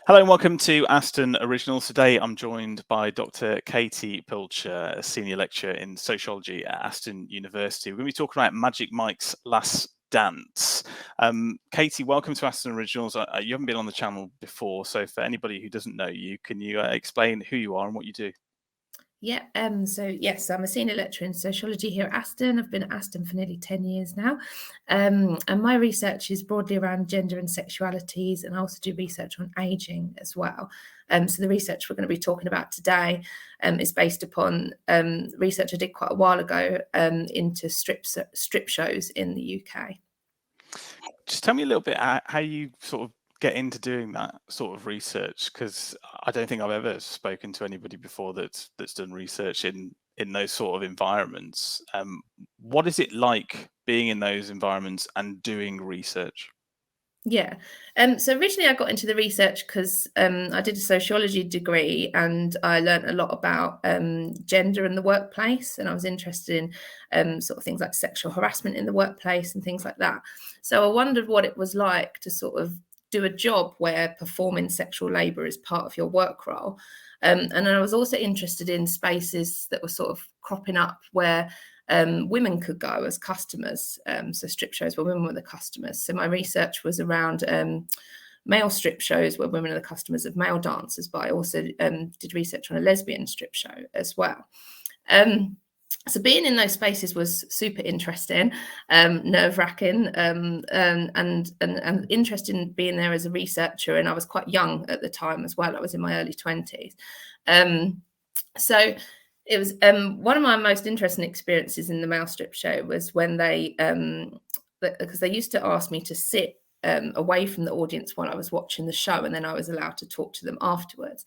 Hello and welcome to Aston Originals. Today I'm joined by Dr Katy Pilcher, a senior lecturer in sociology at Aston University. We're going to be talking about Magic Mike's Last Dance. Katy, welcome to Aston Originals. You haven't been on the channel before, so for anybody who doesn't know you, can you explain who you are and what you do? Yeah, so yes, I'm a senior lecturer in sociology here at Aston. I've been at Aston for nearly 10 years now. And my research is broadly around gender and sexualities, and I also do research on ageing as well. So the research we're going to be talking about today is based upon research I did quite a while ago into strip shows in the UK. Just tell me a little bit how you sort of get into doing that sort of research, because I don't think I've ever spoken to anybody before that's done research in those sort of environments. What is it like being in those environments and doing research? Yeah. So originally I got into the research because I did a sociology degree and I learned a lot about gender in the workplace, and I was interested in sort of things like sexual harassment in the workplace and things like that. So I wondered what it was like to sort of do a job where performing sexual labour is part of your work role. And I was also interested in spaces that were sort of cropping up where women could go as customers. So strip shows where women were the customers. So my research was around male strip shows where women are the customers of male dancers, but I also did research on a lesbian strip show as well. So being in those spaces was super interesting, nerve-wracking, and interesting being there as a researcher. And I was quite young at the time as well. I was in my early 20s. So it was one of my most interesting experiences in the male strip show was when they, because they used to ask me to sit away from the audience while I was watching the show, and then I was allowed to talk to them afterwards.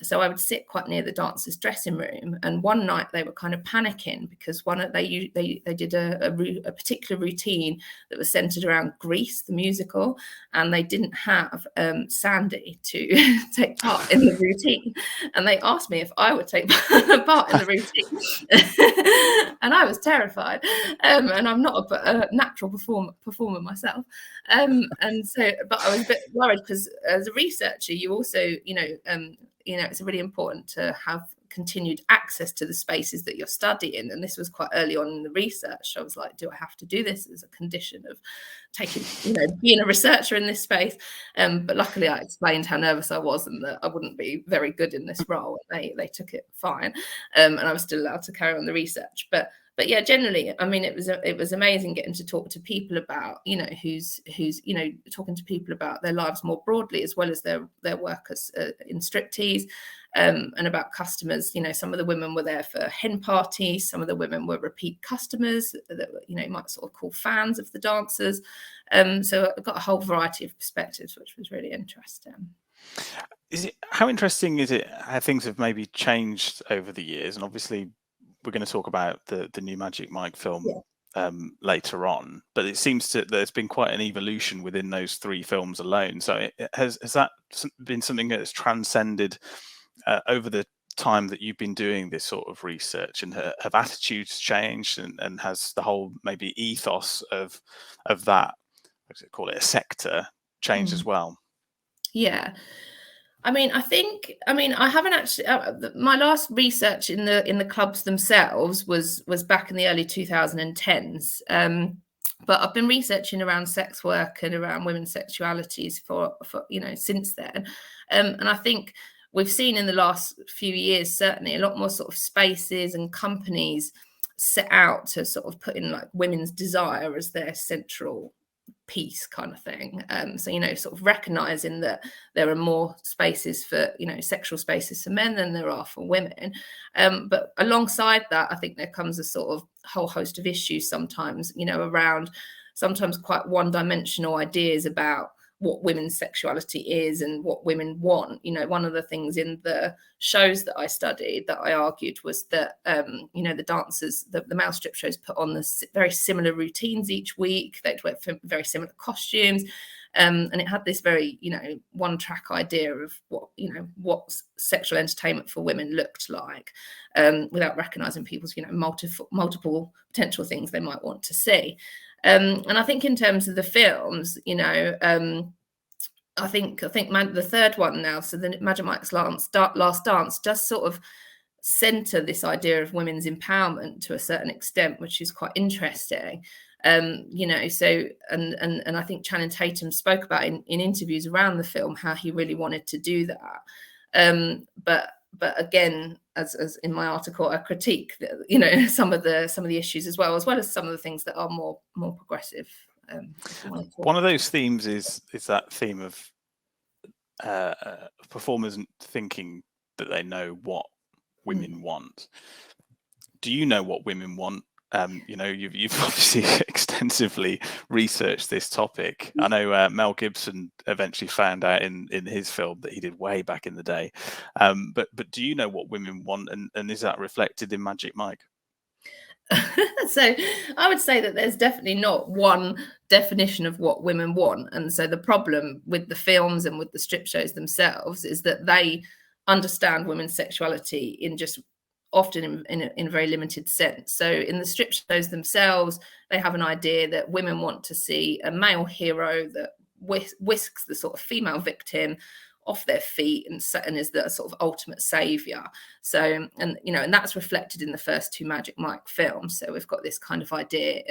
So I would sit quite near the dancers' dressing room, and one night they were kind of panicking because they did a particular routine that was centered around Grease, the musical, and they didn't have Sandy to take part in the routine, and they asked me if I would take part in the routine, and I was terrified, and I'm not a natural performer myself. And so, but I was a bit worried because as a researcher, you also, it's really important to have continued access to the spaces that you're studying. And this was quite early on in the research. I was like, do I have to do this as a condition of taking, being a researcher in this space? But luckily I explained how nervous I was and that I wouldn't be very good in this role. They took it fine. And I was still allowed to carry on the research. But yeah, generally, I mean, it was amazing getting to talk to people about, who's talking to people about their lives more broadly, as well as their work as in striptease, and about customers. Some of the women were there for hen parties. Some of the women were repeat customers that you might sort of call fans of the dancers. So I got a whole variety of perspectives, which was really interesting. How interesting is it how things have maybe changed over the years? And obviously we're going to talk about the new Magic Mike film later on, but it seems there's been quite an evolution within those three films alone. So has that been something that's transcended over the time that you've been doing this sort of research, and have attitudes changed, and has the whole maybe ethos of that, call it a sector, changed as well? Yeah. I haven't actually. My last research in the clubs themselves was back in the early 2010s. But I've been researching around sex work and around women's sexualities for since then. And I think we've seen in the last few years certainly a lot more sort of spaces and companies set out to sort of put in like women's desire as their central piece kind of thing. So sort of recognizing that there are more spaces for sexual spaces for men than there are for women, but alongside that I think there comes a sort of whole host of issues sometimes around sometimes quite one-dimensional ideas about what women's sexuality is and what women want. One of the things in the shows that I studied that I argued was that, the dancers, the male strip shows put on the very similar routines each week. They'd wear very similar costumes. And it had this very, one-track idea of what sexual entertainment for women looked like, without recognizing people's, multiple potential things they might want to see. And I think in terms of the films, I think the third one now, so the Magic Mike's Last Dance, does sort of center this idea of women's empowerment to a certain extent, which is quite interesting. You know, so and I think Channing Tatum spoke about in interviews around the film how he really wanted to do that. But again, as in my article, I critique you know some of the issues as well as some of the things that are more progressive. One of those themes is that theme of performers thinking that they know what women want. Do you know what women want? You know, you've obviously extensively researched this topic. I know Mel Gibson eventually found out in his film that he did way back in the day. But do you know what women want, and is that reflected in Magic Mike? So I would say that there's definitely not one definition of what women want. And so the problem with the films and with the strip shows themselves is that they understand women's sexuality in just often in a very limited sense. So in the strip shows themselves, they have an idea that women want to see a male hero that whisks the sort of female victim off their feet and is the sort of ultimate savior. So, and you know, and that's reflected in the first two Magic Mike films. So we've got this kind of idea,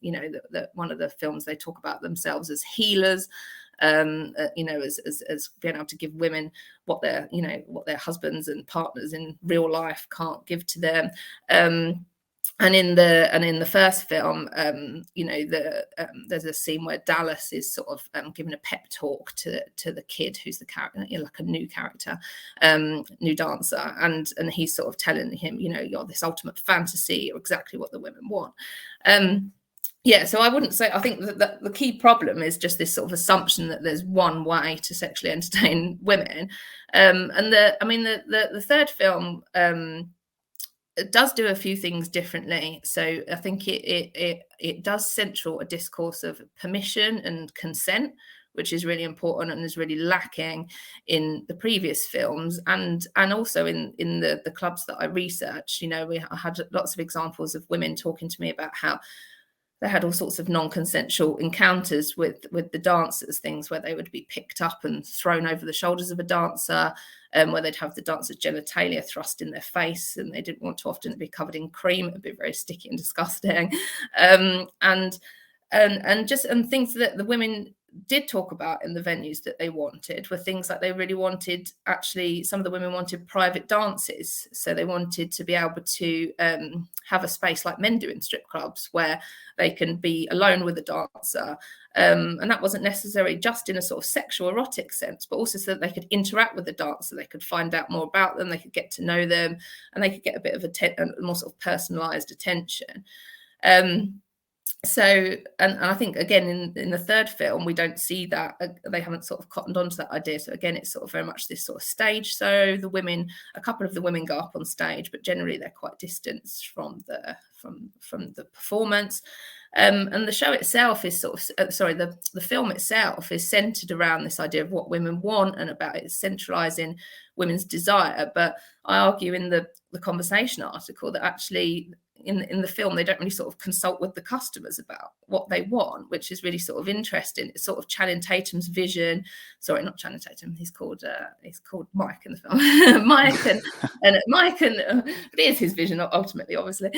you know, that one of the films, they talk about themselves as healers, you know, as being able to give women what their, you know, what their husbands and partners in real life can't give to them. And in the first film, you know, there's a scene where Dallas is sort of giving a pep talk to the kid who's the character, you know, like a new character, new dancer, and he's sort of telling him, you know, you're this ultimate fantasy, you're exactly what the women want. Yeah, so I wouldn't say, I think that the key problem is just this sort of assumption that there's one way to sexually entertain women. And the third film, it does do a few things differently. So I think it does central a discourse of permission and consent, which is really important and is really lacking in the previous films, and also in the clubs that I researched. You know, I had lots of examples of women talking to me about how they had all sorts of non-consensual encounters with the dancers, things where they would be picked up and thrown over the shoulders of a dancer, where they'd have the dancer's genitalia thrust in their face, and they didn't want to often be covered in cream. It would be very sticky and disgusting. And things that the women did talk about in the venues that they wanted were things like they really wanted, actually, some of the women wanted private dances. So they wanted to be able to have a space like men do in strip clubs where they can be alone with a dancer. And that wasn't necessarily just in a sort of sexual erotic sense, but also so that they could interact with the dancer, they could find out more about them, they could get to know them, and they could get a bit of a more sort of personalized attention. So, and I think, again, in the third film, we don't see that. They haven't sort of cottoned onto that idea. So again, it's sort of very much this sort of stage. So the women, a couple of the women go up on stage, but generally they're quite distanced from the performance. And the show itself is sort of, the film itself is centered around this idea of what women want and about it centralizing women's desire. But I argue in the conversation article that actually in the film, they don't really sort of consult with the customers about what they want, which is really sort of interesting. It's sort of Channing Tatum's vision. Sorry, not Channing Tatum. He's called Mike in the film. Mike and but it is his vision ultimately, obviously.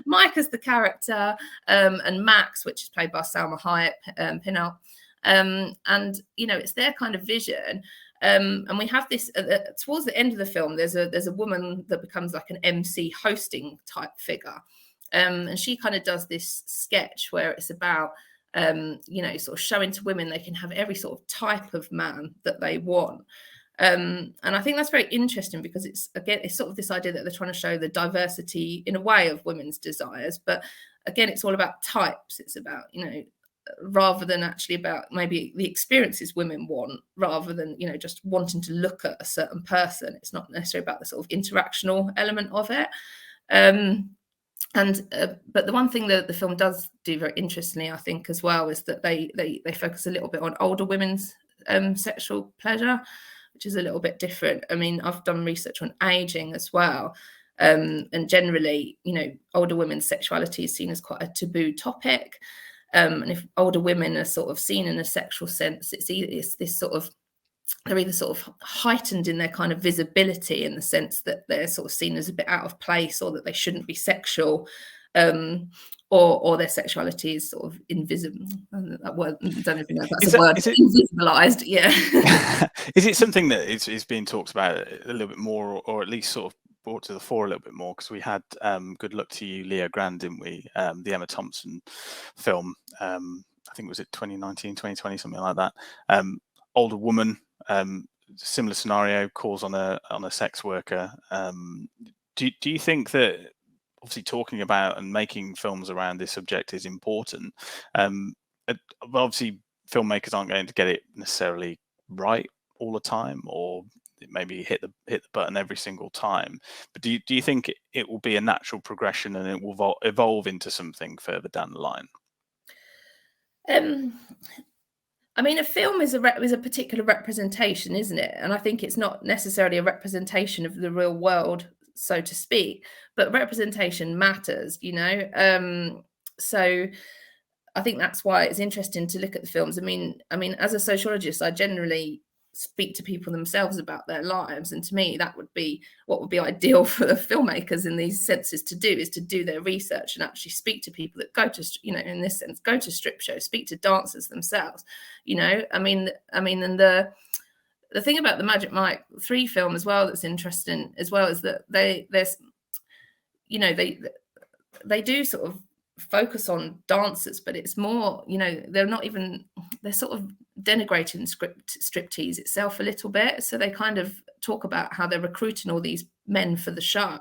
Mike as the character, and Max, which is played by Salma Hayek, Pinup, and you know, it's their kind of vision. And we have this towards the end of the film. There's a woman that becomes like an MC hosting type figure, and she kind of does this sketch where it's about you know, sort of showing to women they can have every sort of type of man that they want. And I think that's very interesting because it's sort of this idea that they're trying to show the diversity in a way of women's desires, but again, it's all about types. It's about, you know, rather than actually about maybe the experiences women want, rather than, you know, just wanting to look at a certain person. It's not necessarily about the sort of interactional element of it. But the one thing that the film does do very interestingly, I think, as well, is that they focus a little bit on older women's sexual pleasure, which is a little bit different. I mean, I've done research on aging as well. And generally, you know, older women's sexuality is seen as quite a taboo topic. And if older women are sort of seen in a sexual sense, it's this sort of, they're either sort of heightened in their kind of visibility, in the sense that they're sort of seen as a bit out of place, or that they shouldn't be sexual, or their sexuality is sort of invisible. That word, I don't even know if that's a word. Invisibilized, yeah. Is it something that is being talked about a little bit more, or at least sort of brought to the fore a little bit more? Because we had Good Luck to You, Leo Grand, didn't we? The Emma Thompson film. I think it was 2019, 2020, something like that. Older woman, similar scenario, calls on a sex worker. Do you think that obviously talking about and making films around this subject is important? Obviously filmmakers aren't going to get it necessarily right all the time, or maybe hit the button every single time. But do you think it will be a natural progression, and it will evolve into something further down the line? I mean, a film is a particular representation, isn't it? And I think it's not necessarily a representation of the real world, so to speak, but representation matters, you know? So I think that's why it's interesting to look at the films. I mean, as a sociologist, I generally speak to people themselves about their lives, and to me, that would be what would be ideal for the filmmakers in these senses to do, is to do their research and actually speak to people that go to, you know, in this sense, go to strip shows, speak to dancers themselves. You know, I mean, and the thing about the Magic Mike 3 film as well that's interesting as well is that there's, you know, they do sort of focus on dancers, but it's more, you know, they're sort of denigrating striptease itself a little bit. So they kind of talk about how they're recruiting all these men for the show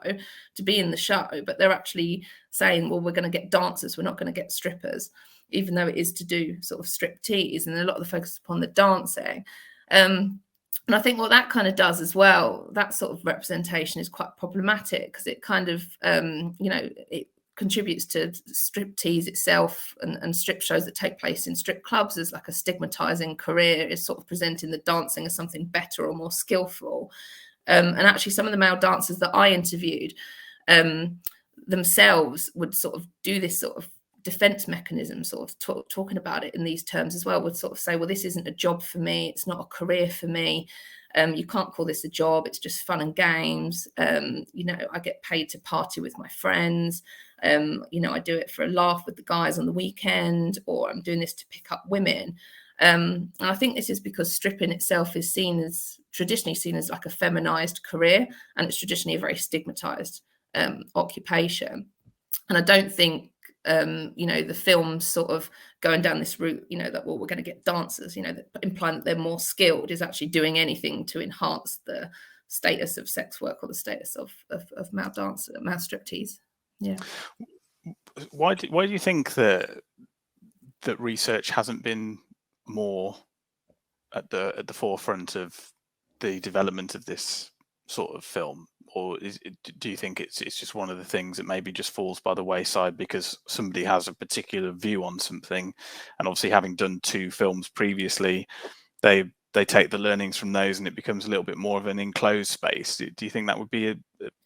to be in the show, but they're actually saying, well, we're going to get dancers, we're not going to get strippers, even though it is to do sort of striptease, and a lot of the focus upon the dancing. And I think what that kind of does as well, that sort of representation is quite problematic, because it kind of, you know, it contributes to striptease itself, and strip shows that take place in strip clubs as like a stigmatizing career, is sort of presenting the dancing as something better or more skillful. And actually some of the male dancers that I interviewed themselves would sort of do this sort of defense mechanism, sort of talking about it in these terms as well, would sort of say, well, this isn't a job for me, it's not a career for me. You can't call this a job, it's just fun and games. You know, I get paid to party with my friends. You know, I do it for a laugh with the guys on the weekend, or I'm doing this to pick up women. And I think this is because stripping itself is traditionally seen as like a feminized career, and it's traditionally a very stigmatized occupation. And I don't think you know, the films sort of going down this route, you know, that, well, we're going to get dancers, you know, that implying that they're more skilled, is actually doing anything to enhance the status of sex work, or the status of male dancer, male striptease. Yeah. Why do you think that research hasn't been more at the forefront of the development of this sort of film? Or do you think it's just one of the things that maybe just falls by the wayside because somebody has a particular view on something, and obviously having done 2 films previously, they take the learnings from those, and it becomes a little bit more of an enclosed space? Do you think that would be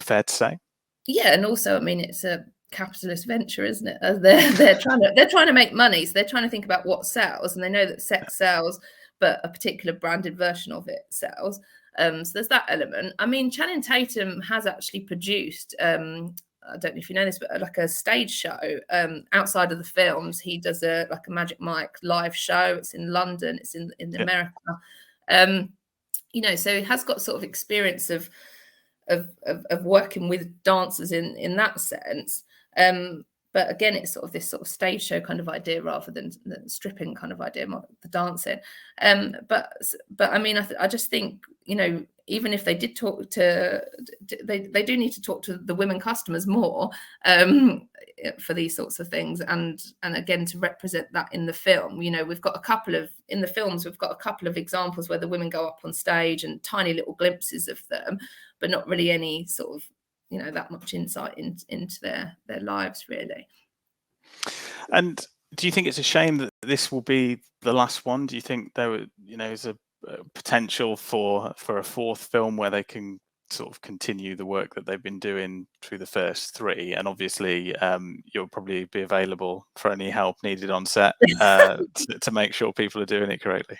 fair to say? Yeah, and also, I mean, it's a capitalist venture, isn't it? They're trying to make money, so they're trying to think about what sells, and they know that sex sells, but a particular branded version of it sells. So there's that element. I mean, Channing Tatum has actually produced, I don't know if you know this, but like a stage show outside of the films. He does a Magic Mike live show. It's in London. It's in America. You know, so he has got sort of experience of working with dancers in that sense. But again, it's sort of this sort of stage show kind of idea rather than the stripping kind of idea, the dancing. But I mean, I just think, you know, even if they did talk to, they do need to talk to the women customers more for these sorts of things, and again to represent that in the film. You know, we've got a couple of examples where the women go up on stage and tiny little glimpses of them, but not really any sort of, you know, that much insight into their lives, really. And do you think it's a shame that this will be the last one? Do you think there, you know, is a potential for a 4th film where they can sort of continue the work that they've been doing through the first three, and obviously you'll probably be available for any help needed on set to make sure people are doing it correctly.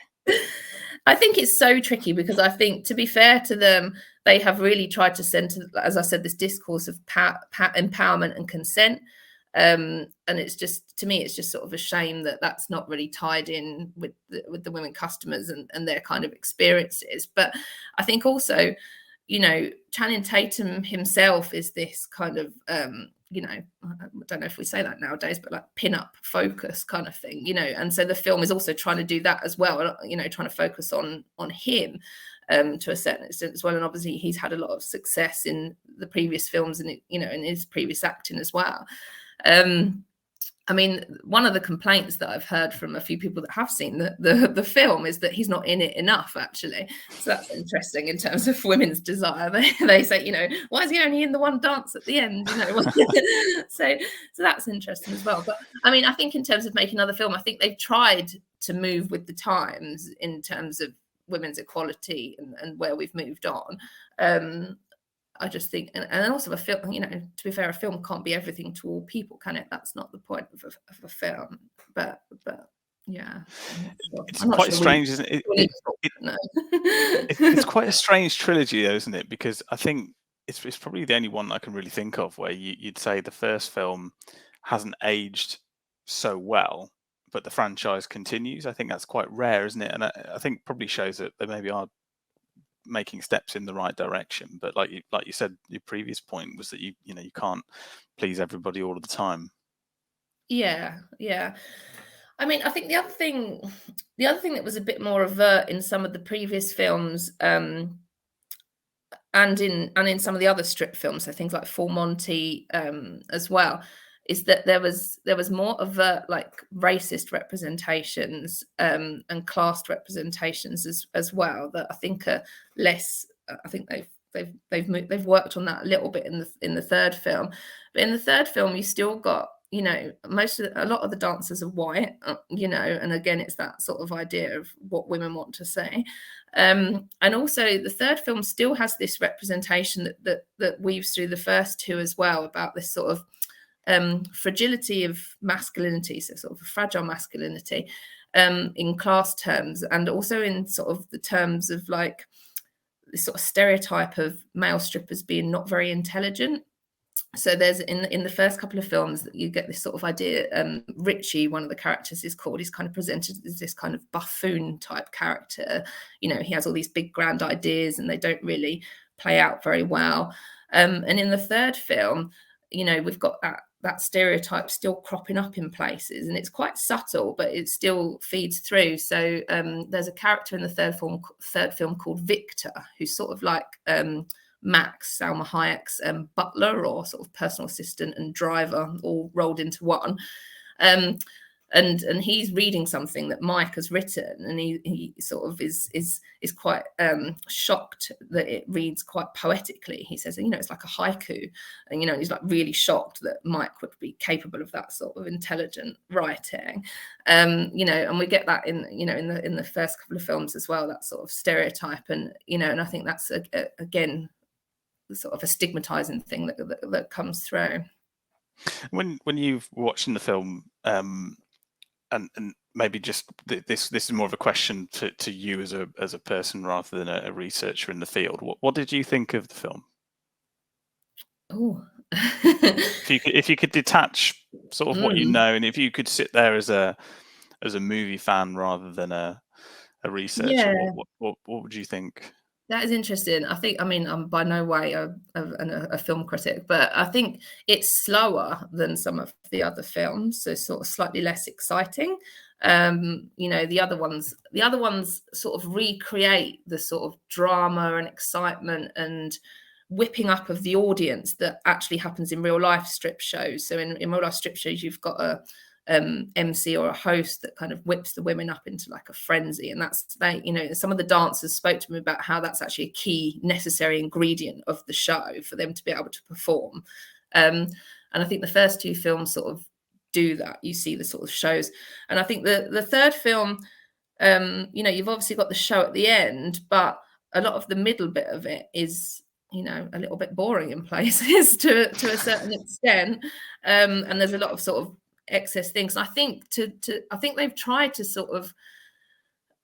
I think it's so tricky because I think, to be fair to them, they have really tried to centre, as I said, this discourse of empowerment and consent. And it's just, to me, it's just sort of a shame that that's not really tied in with the women customers and their kind of experiences. But I think also, you know, Channing Tatum himself is this kind of, you know, I don't know if we say that nowadays, but like pin-up focus kind of thing, you know. And so the film is also trying to do that as well, you know, trying to focus on him to a certain extent as well. And obviously he's had a lot of success in the previous films and, you know, in his previous acting as well. I mean, one of the complaints that I've heard from a few people that have seen the film is that he's not in it enough, actually. So that's interesting in terms of women's desire. They say, you know, why is he only in the one dance at the end? You know, so that's interesting as well. But I mean, I think in terms of making another film, I think they've tried to move with the times in terms of women's equality and where we've moved on. I just think, and also a film, you know, to be fair, a film can't be everything to all people, can it? That's not the point of a film. But yeah, it's quite strange, isn't it? It's quite a strange trilogy, though, isn't it? Because I think it's probably the only one I can really think of where you'd say the first film hasn't aged so well, but the franchise continues. I think that's quite rare, isn't it? And I think probably shows that they maybe are making steps in the right direction. But like you said, your previous point was that you know you can't please everybody all of the time. Yeah. I mean, I think the other thing that was a bit more overt in some of the previous films, and in some of the other strip films, so things like Full Monty, as well, is that there was more overt, like, racist representations and classed representations as well, that I think are less. I think they've worked on that a little bit in the third film, but in the third film you still got, you know, a lot of the dancers are white, you know, and again it's that sort of idea of what women want to say. And also the third film still has this representation that weaves through the first two as well, about this sort of fragility of masculinity, so sort of a fragile masculinity, in class terms, and also in sort of the terms of like this sort of stereotype of male strippers being not very intelligent. So there's in the first couple of films that you get this sort of idea. Richie, one of the characters, is called. He's kind of presented as this kind of buffoon type character. You know, he has all these big grand ideas, and they don't really play out very well. And in the third film, you know, we've got that stereotype still cropping up in places, and it's quite subtle, but it still feeds through. So there's a character in the third film called Victor, who's sort of like Max, Salma Hayek's butler, or sort of personal assistant and driver, all rolled into one. And he's reading something that Mike has written, and he sort of is quite shocked that it reads quite poetically. He says, you know, it's like a haiku, and you know, he's like really shocked that Mike would be capable of that sort of intelligent writing. You know, and we get that in the first couple of films as well, that sort of stereotype, and you know, and I think that's again sort of a stigmatizing thing that comes through. When you've watching the film, and maybe just this is more of a question to you as a person rather than a researcher in the field. What did you think of the film? Oh, if you could detach sort of what you know, and if you could sit there as a movie fan rather than a researcher, yeah. what would you think? That is interesting. I think, I mean, I'm by no way a film critic, but I think it's slower than some of the other films, so sort of slightly less exciting. You know, the other ones sort of recreate the sort of drama and excitement and whipping up of the audience that actually happens in real life strip shows. So in real life strip shows, you've got a MC or a host that kind of whips the women up into like a frenzy, and that's you know, some of the dancers spoke to me about how that's actually a key necessary ingredient of the show for them to be able to perform. And I think the first two films sort of do that. You see the sort of shows, and I think the third film, you know, you've obviously got the show at the end, but a lot of the middle bit of it is you know, a little bit boring in places to a certain extent, and there's a lot of sort of excess things. I think I think they've tried to sort of,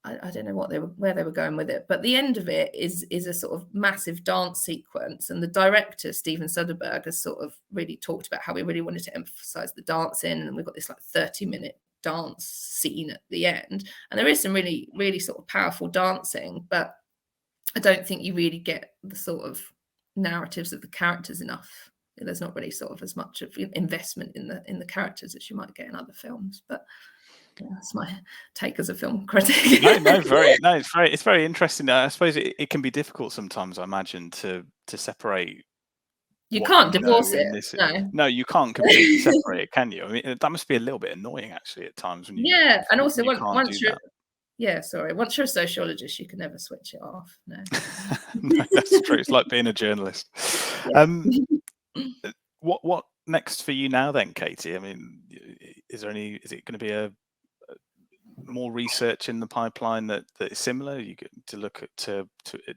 I don't know where they were going with it, but the end of it is a sort of massive dance sequence, and the director Steven Soderbergh has sort of really talked about how we really wanted to emphasize the dancing, and we've got this like 30-minute dance scene at the end, and there is some really, really sort of powerful dancing, but I don't think you really get the sort of narratives of the characters enough. There's not really sort of as much of investment in the characters as you might get in other films, but yeah, that's my take as a film critic. It's very interesting. I suppose it can be difficult sometimes, I imagine, to separate. You can't divorce it. No, you can't completely separate it, can you? I mean, that must be a little bit annoying actually at times when you. Yeah, and also once you're. That. Yeah, sorry. Once you're a sociologist, you can never switch it off. No, no, that's true. It's like being a journalist. Yeah. What next for you now, then, Katy? I mean, is it going to be a more research in the pipeline that is similar? You get to look at to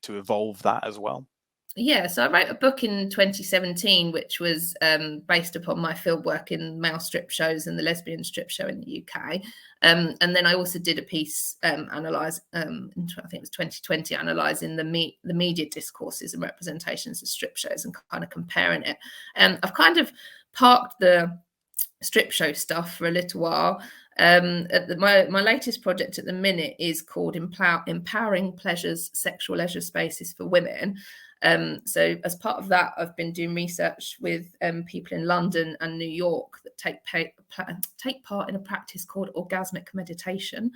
evolve that as well. Yeah, so I wrote a book in 2017, which was based upon my field work in male strip shows and the lesbian strip show in the UK. And then I also did a piece I think it was 2020, analysing the media discourses and representations of strip shows and kind of comparing it. I've kind of parked the strip show stuff for a little while. My latest project at the minute is called Empowering Pleasures, Sexual Leisure Spaces for Women. So as part of that, I've been doing research with people in London and New York that take part in a practice called orgasmic meditation.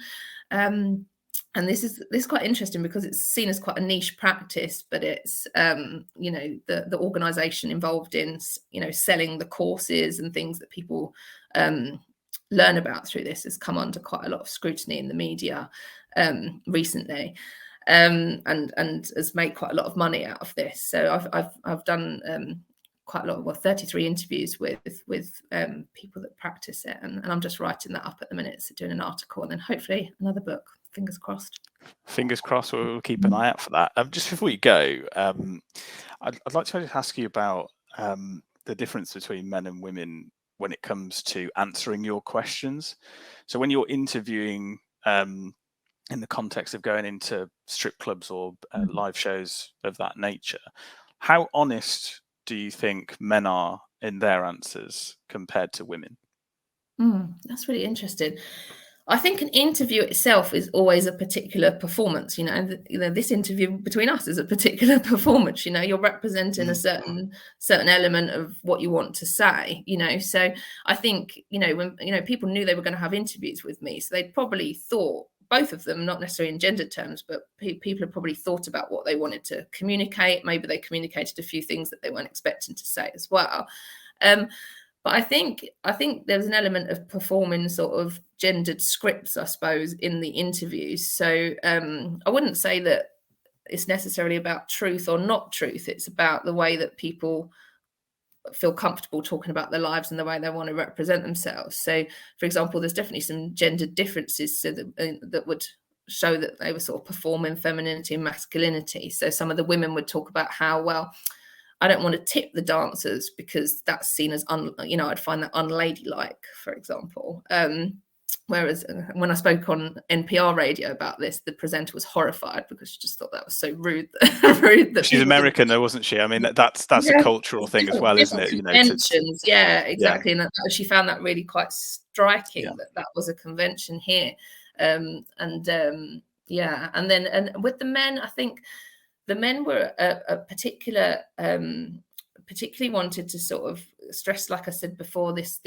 And this is quite interesting because it's seen as quite a niche practice, but it's you know, the organization involved in, you know, selling the courses and things that people learn about through this has come under quite a lot of scrutiny in the media recently, and has made quite a lot of money out of this. So I've done quite a lot, 33 interviews with people that practice it, and I'm just writing that up at the minute, so doing an article and then hopefully another book. Fingers crossed. Fingers crossed. We'll keep an eye out for that. Just before you go, I'd like to ask you about the difference between men and women when it comes to answering your questions. So when you're interviewing in the context of going into strip clubs or live shows of that nature, how honest do you think men are in their answers compared to women? That's really interesting. I think an interview itself is always a particular performance, you know, this interview between us is a particular performance, you know, you're representing a certain element of what you want to say, you know. So I think, you know, when, you know, people knew they were going to have interviews with me, so they probably thought, both of them, not necessarily in gender terms, but people have probably thought about what they wanted to communicate. Maybe they communicated a few things that they weren't expecting to say as well. But I think there was an element of performing sort of gendered scripts, I suppose, in the interviews. So I wouldn't say that it's necessarily about truth or not truth. It's about the way that people feel comfortable talking about their lives and the way they want to represent themselves. So, for example, there's definitely some gender differences so that would show that they were sort of performing femininity and masculinity. So some of the women would talk about how, well, I don't want to tip the dancers because that's seen as, you know, I'd find that unladylike, for example. Whereas when I spoke on NPR radio about this, the presenter was horrified because she just thought that was so rude. That she's American, though, wasn't she? I mean, that's a cultural thing as well, isn't it? You know, yeah, exactly. Yeah. And she found that really quite striking, that was a convention here. And then with the men, I think the men were a particular, particularly wanted to sort of stress, like I said before, this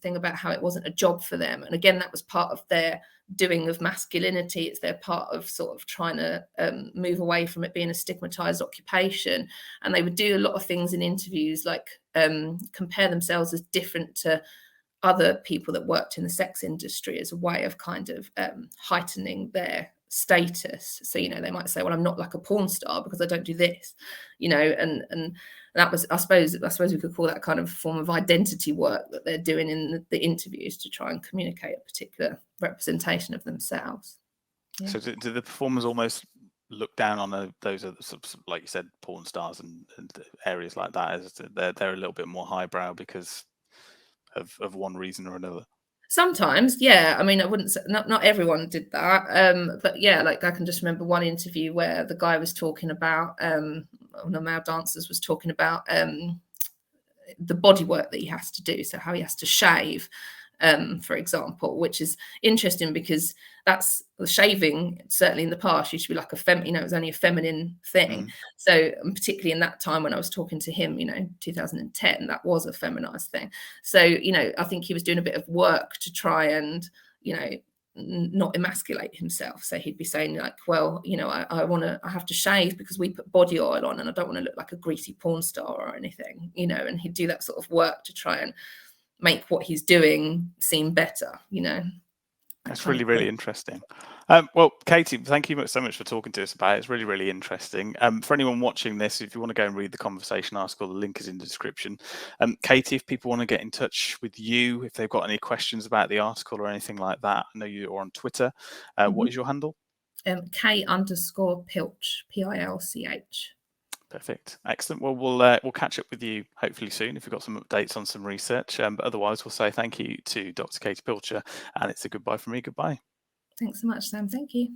thing about how it wasn't a job for them. And again, that was part of their doing of masculinity. It's their part of sort of trying to move away from it being a stigmatized occupation. And they would do a lot of things in interviews, like compare themselves as different to other people that worked in the sex industry as a way of kind of heightening their status. So, you know, they might say, well, I'm not like a porn star because I don't do this, you know, and that was, I suppose we could call that kind of form of identity work that they're doing in the interviews to try and communicate a particular representation of themselves. So do the performers almost look down on those are like you said, porn stars and areas like that, as they're a little bit more highbrow because of one reason or another? Sometimes, yeah. I mean, I wouldn't say not everyone did that, but yeah, like I can just remember one interview where the guy was talking about one of the male dancers was talking about the body work that he has to do, so how he has to shave, for example, which is interesting because that's the shaving. Certainly in the past, used to be like it was only a feminine thing. So particularly in that time when I was talking to him, 2010, that was a feminized thing. So I think he was doing a bit of work to try and not emasculate himself. So he'd be saying like, well, I have to shave because we put body oil on and I don't want to look like a greasy porn star or anything, and he'd do that sort of work to try and make what he's doing seem better, That's really, really interesting. Well, Katy, thank you so much for talking to us about it. It's really, really interesting. For anyone watching this, if you want to go and read the conversation article, the link is in the description. Katy, if people want to get in touch with you, if they've got any questions about the article or anything like that, I know you're on Twitter. What is your handle? K_Pilch, Pilch. Perfect. Excellent. Well, we'll catch up with you hopefully soon if we've got some updates on some research. But otherwise, we'll say thank you to Dr. Katy Pilcher, and it's a goodbye from me. Goodbye. Thanks so much, Sam. Thank you.